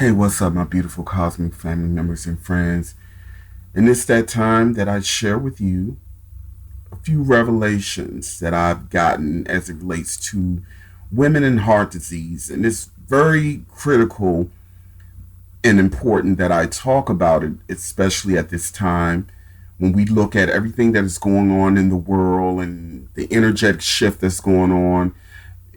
Hey, what's up, my beautiful cosmic family members and friends? And it's that time that I share with you a few revelations that I've gotten as it relates to women and heart disease. And it's very critical and important that I talk about it, especially at this time when we look at everything that is going on in the world and the energetic shift that's going on.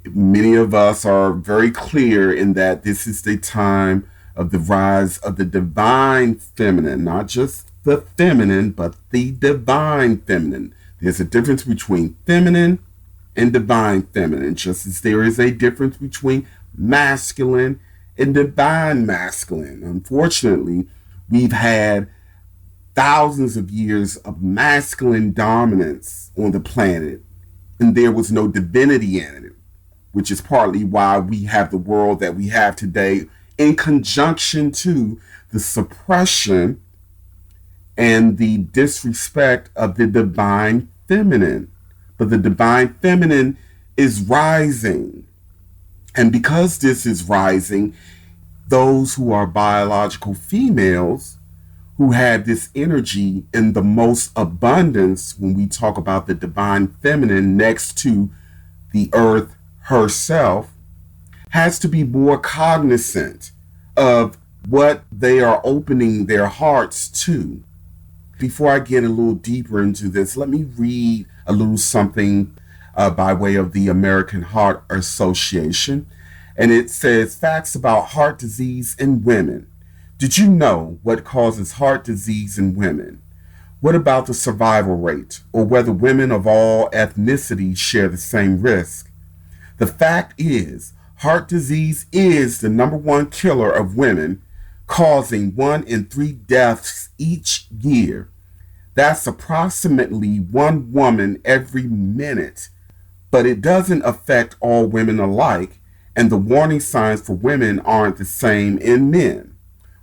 Many of us are very clear in that this is the time of the rise of the divine feminine, not just the feminine, but the divine feminine. There's a difference between feminine and divine feminine, just as there is a difference between masculine and divine masculine. Unfortunately, we've had thousands of years of masculine dominance on the planet, and there was no divinity in it, which is partly why we have the world that we have today, in conjunction to the suppression and the disrespect of the divine feminine. But the divine feminine is rising. And because this is rising, those who are biological females who have this energy in the most abundance, when we talk about the divine feminine next to the earth herself, has to be more cognizant of what they are opening their hearts to. Before I get a little deeper into this, let me read a little something by way of the American Heart Association. And it says, facts about heart disease in women. Did you know what causes heart disease in women? What about the survival rate, or whether women of all ethnicities share the same risk? The fact is, heart disease is the number one killer of women, causing 1 in 3 deaths each year. That's approximately 1 woman every minute. But it doesn't affect all women alike, and the warning signs for women aren't the same in men.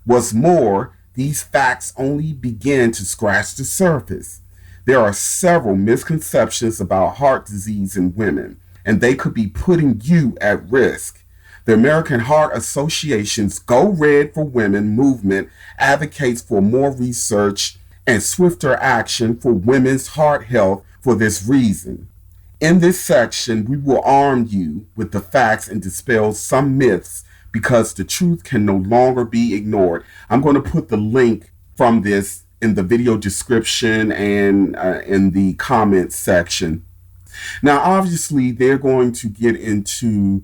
What's more, these facts only begin to scratch the surface. There are several misconceptions about heart disease in women, and they could be putting you at risk. The American Heart Association's Go Red for Women movement advocates for more research and swifter action for women's heart health for this reason. In this section, we will arm you with the facts and dispel some myths, because the truth can no longer be ignored. I'm going to put the link from this in the video description and in the comments section. Now, obviously, they're going to get into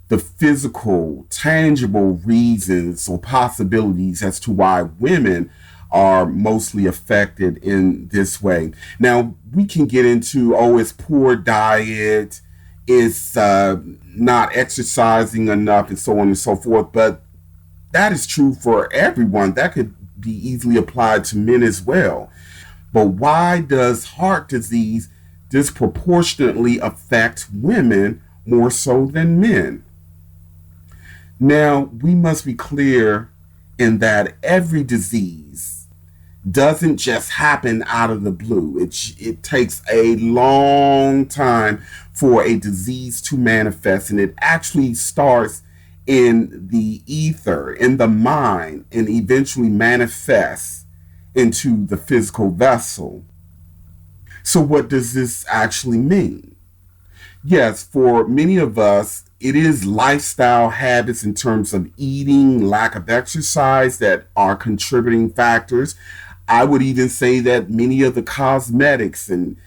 the physical, tangible reasons or possibilities as to why women are mostly affected in this way. Now, we can get into, it's poor diet, it's not exercising enough, and so on and so forth. But that is true for everyone. That could be easily applied to men as well. But why does heart disease disproportionately affect women more so than men? Now, we must be clear in that every disease doesn't just happen out of the blue. It takes a long time for a disease to manifest, and it actually starts in the ether, in the mind, and eventually manifests into the physical vessel. So what does this actually mean? Yes, for many of us, it is lifestyle habits in terms of eating, lack of exercise that are contributing factors. I would even say that many of the cosmetics and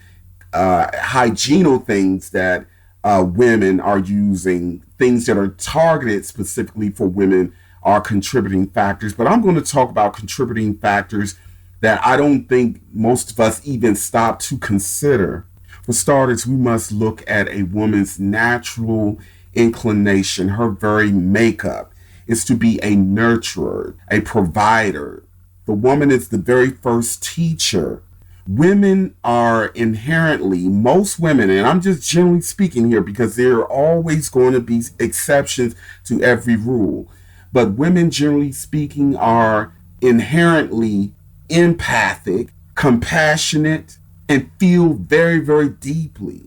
hygienical things that women are using, things that are targeted specifically for women, are contributing factors. But I'm going to talk about contributing factors that I don't think most of us even stop to consider. For starters, we must look at a woman's natural inclination. Her very makeup is to be a nurturer, a provider. The woman is the very first teacher. Women are inherently, most women, and I'm just generally speaking here because there are always going to be exceptions to every rule, but women, generally speaking, are inherently empathic, compassionate, and feel very, very deeply.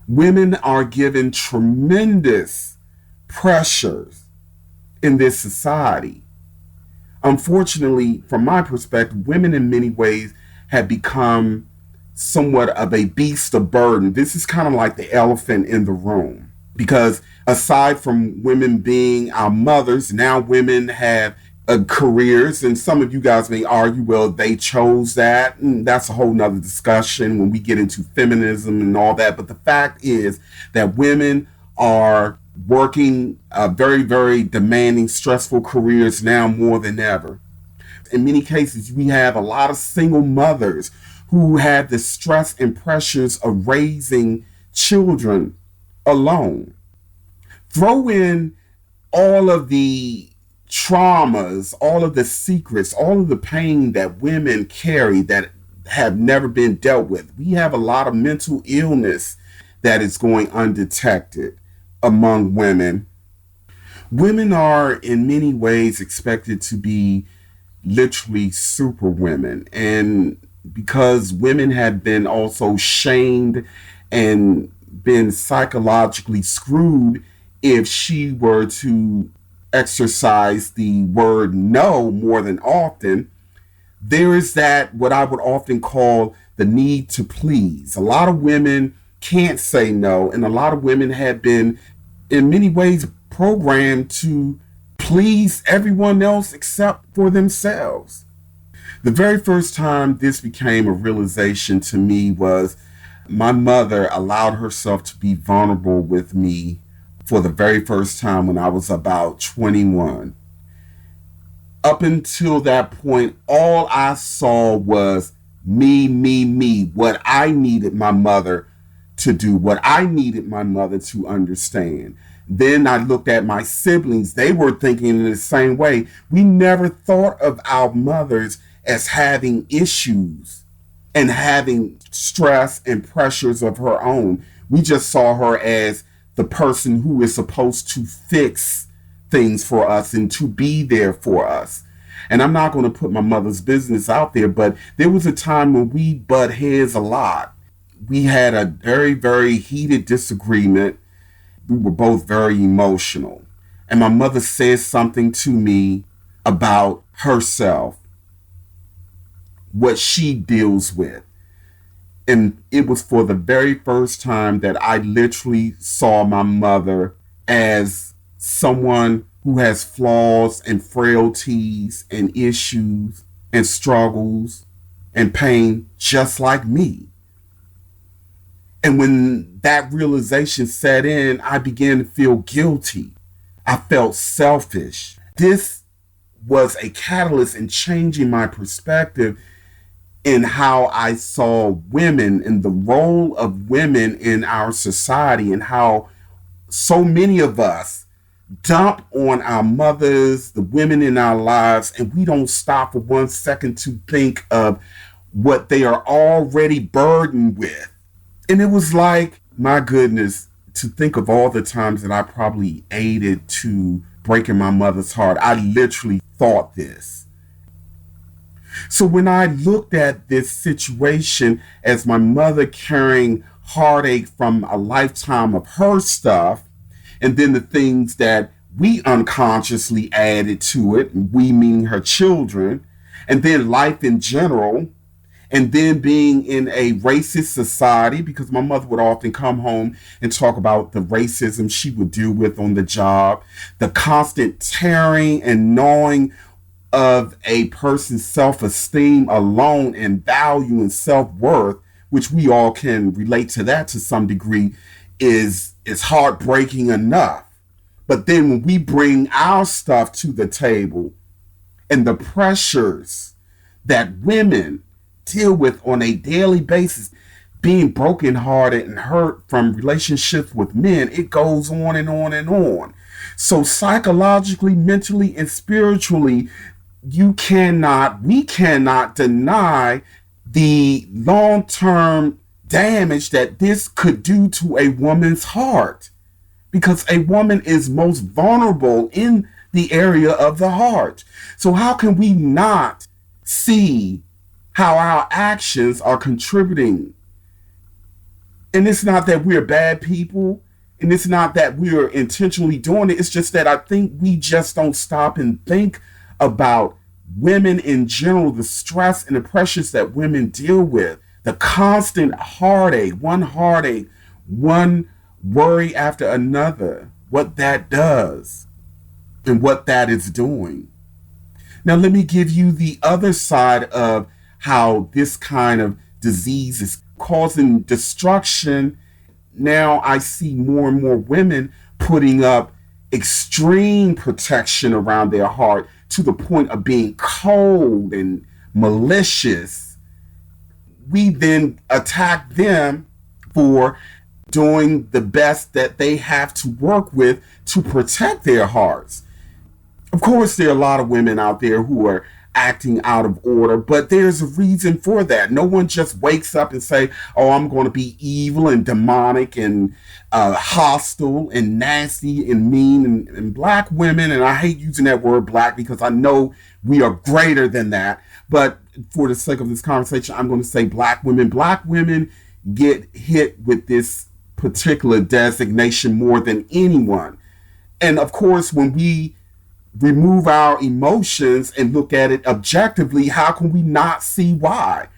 Women are given tremendous pressures in this society. Unfortunately, from my perspective, women in many ways have become somewhat of a beast of burden. This is kind of like the elephant in the room. Because aside from women being our mothers, now women have careers, and some of you guys may argue, well, they chose that, and that's a whole nother discussion when we get into feminism and all that. But the fact is that women are working very, very demanding, stressful careers now more than ever. In many cases, we have a lot of single mothers who have the stress and pressures of raising children alone. Throw in all of the traumas, all of the secrets, all of the pain that women carry that have never been dealt with. We have a lot of mental illness that is going undetected among women. Women are in many ways expected to be literally super women. And because women have been also shamed and been psychologically screwed if she were to exercise the word no more than often, there is that what I would often call the need to please. A lot of women can't say no, and a lot of women have been in many ways programmed to please everyone else except for themselves. The very first time this became a realization to me was my mother allowed herself to be vulnerable with me for the very first time when I was about 21. Up until that point, all I saw was me, what I needed my mother to do, what I needed my mother to understand. Then I looked at my siblings. They were thinking in the same way. We never thought of our mothers as having issues and having stress and pressures of her own. We just saw her as the person who is supposed to fix things for us and to be there for us. And I'm not going to put my mother's business out there, but there was a time when we butt heads a lot. We had a very, very heated disagreement. We were both very emotional. And my mother said something to me about herself, what she deals with. And it was for the very first time that I literally saw my mother as someone who has flaws and frailties and issues and struggles and pain just like me. And when that realization set in, I began to feel guilty. I felt selfish. This was a catalyst in changing my perspective in how I saw women and the role of women in our society, and how so many of us dump on our mothers, the women in our lives, and we don't stop for 1 second to think of what they are already burdened with. And it was like, my goodness, to think of all the times that I probably aided to breaking my mother's heart. I literally thought this. So when I looked at this situation as my mother carrying heartache from a lifetime of her stuff, and then the things that we unconsciously added to it, we meaning her children, and then life in general, and then being in a racist society, because my mother would often come home and talk about the racism she would deal with on the job, the constant tearing and gnawing of a person's self-esteem alone and value and self-worth, which we all can relate to that to some degree, is heartbreaking enough. But then when we bring our stuff to the table and the pressures that women deal with on a daily basis, being brokenhearted and hurt from relationships with men, it goes on and on and on. So psychologically, mentally, and spiritually, we cannot deny the long-term damage that this could do to a woman's heart, because a woman is most vulnerable in the area of the heart. So how can we not see how our actions are contributing? And it's not that we're bad people, and it's not that we're intentionally doing it. It's just that I think we just don't stop and think about women in general, the stress and the pressures that women deal with, the constant heartache, one worry after another, what that does and what that is doing. Now, let me give you the other side of how this kind of disease is causing destruction. Now I see more and more women putting up extreme protection around their heart to the point of being cold and malicious. We then attack them for doing the best that they have to work with to protect their hearts. Of course, there are a lot of women out there who are acting out of order, but there's a reason for that. No one just wakes up and say, oh, I'm going to be evil and demonic and hostile and nasty and mean. And black women, and I hate using that word black because I know we are greater than that, but for the sake of this conversation, I'm going to say black women. Black women get hit with this particular designation more than anyone. And of course, when we remove our emotions and look at it objectively, how can we not see why?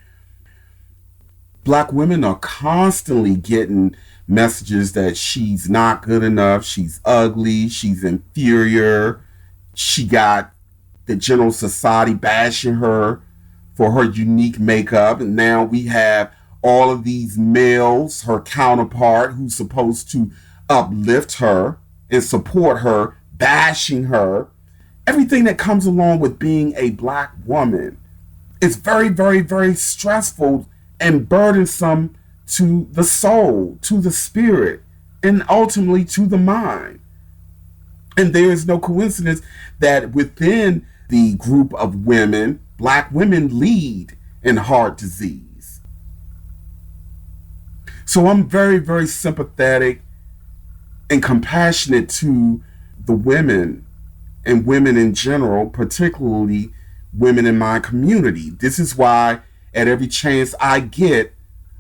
Black women are constantly getting messages that she's not good enough, she's ugly, she's inferior, she got the general society bashing her for her unique makeup, and now we have all of these males, her counterpart, who's supposed to uplift her and support her, bashing her. Everything that comes along with being a black woman is very, very, very stressful and burdensome to the soul, to the spirit, and ultimately to the mind. And there is no coincidence that within the group of women, black women lead in heart disease. So I'm very, very sympathetic and compassionate to the women and women in general, particularly women in my community. This is why at every chance I get,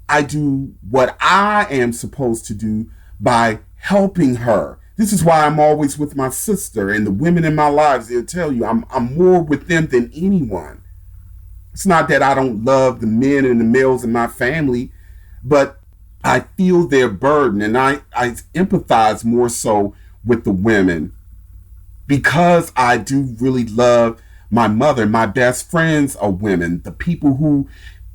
I do what I am supposed to do by helping her. This is why I'm always with my sister and the women in my lives. They'll tell you I'm more with them than anyone. It's not that I don't love the men and the males in my family, but I feel their burden and I empathize more so with the women. Because I do really love my mother, my best friends are women. The people who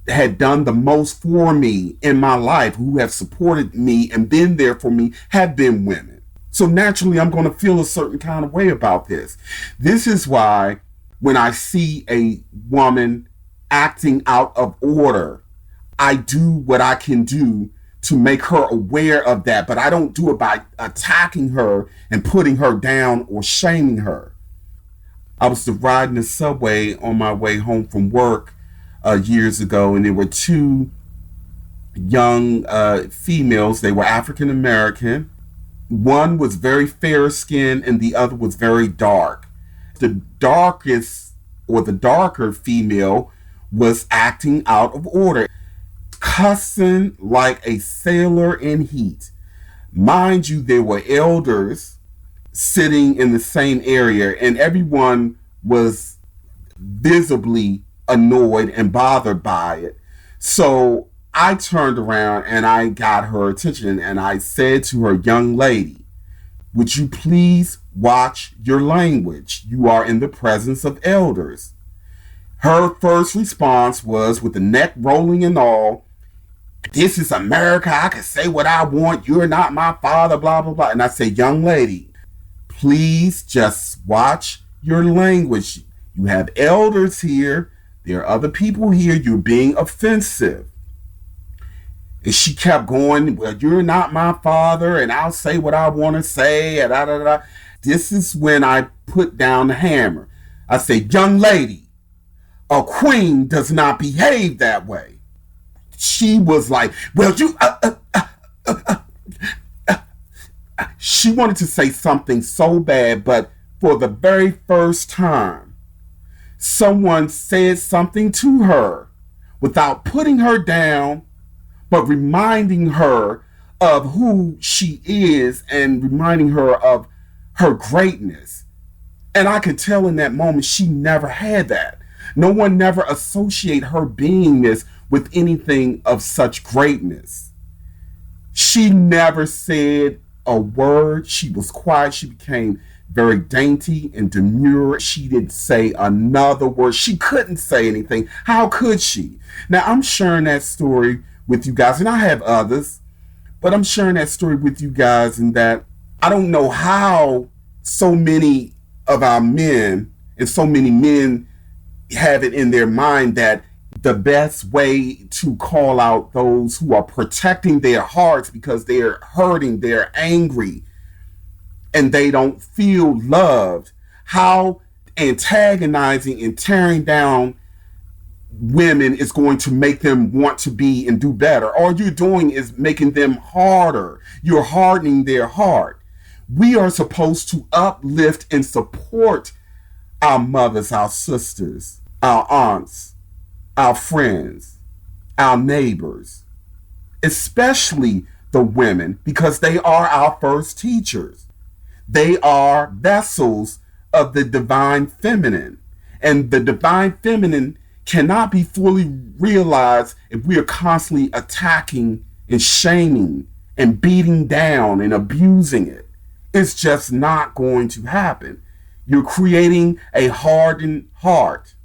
had done the most for me in my life, who have supported me and been there for me, have been women. So naturally, I'm going to feel a certain kind of way about this. This is why when I see a woman acting out of order, I do what I can do to make her aware of that, but I don't do it by attacking her and putting her down or shaming her. I was riding the subway on my way home from work years ago, and there were two young females. They were African American. One was very fair skinned and the other was very dark. The darkest or the darker female was acting out of order, cussing like a sailor in heat. Mind you, there were elders sitting in the same area and everyone was visibly annoyed and bothered by it. So I turned around and I got her attention and I said to her, young lady, would you please watch your language? You are in the presence of elders. Her first response was, with the neck rolling and all, this is America. I can say what I want. You're not my father, blah, blah, blah. And I said, young lady, please just watch your language. You have elders here. There are other people here. You're being offensive. And she kept going, well, you're not my father, and I'll say what I want to say. And da, da, da. This is when I put down the hammer. I said, young lady, a queen does not behave that way. She was like, well, you... She wanted to say something so bad, but for the very first time, someone said something to her without putting her down, but reminding her of who she is and reminding her of her greatness. And I could tell in that moment she never had that. No one never associate her beingness with anything of such greatness. She never said a word. She was quiet. She became very dainty and demure. She didn't say another word. She couldn't say anything. How could she? Now, I'm sharing that story with you guys, and I have others, but I'm sharing that story with you guys, and that I don't know how so many of our men and so many men have it in their mind that the best way to call out those who are protecting their hearts because they're hurting, they're angry, and they don't feel loved, how antagonizing and tearing down women is going to make them want to be and do better. All you're doing is making them harder. You're hardening their heart. We are supposed to uplift and support our mothers, our sisters, our aunts, our friends, our neighbors, especially the women, because they are our first teachers. They are vessels of the divine feminine. And the divine feminine cannot be fully realized if we are constantly attacking and shaming and beating down and abusing it. It's just not going to happen. You're creating a hardened heart.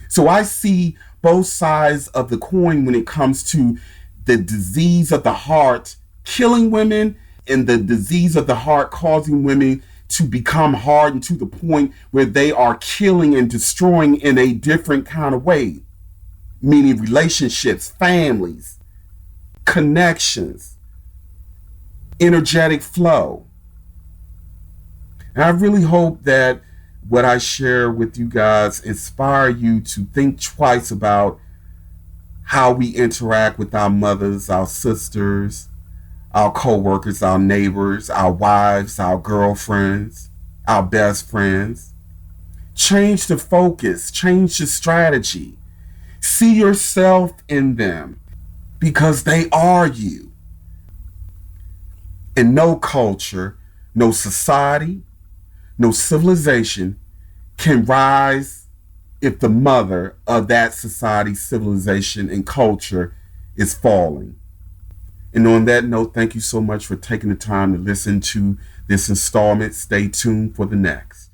So I see both sides of the coin when it comes to the disease of the heart killing women and the disease of the heart causing women to become hardened to the point where they are killing and destroying in a different kind of way, meaning relationships, families, connections, energetic flow. And I really hope that what I share with you guys inspire you to think twice about how we interact with our mothers, our sisters, our co-workers, our neighbors, our wives, our girlfriends, our best friends. Change the focus, change the strategy. See yourself in them because they are you. And no culture, no society, no civilization can rise if the mother of that society, civilization, and culture is falling. And on that note, thank you so much for taking the time to listen to this installment. Stay tuned for the next.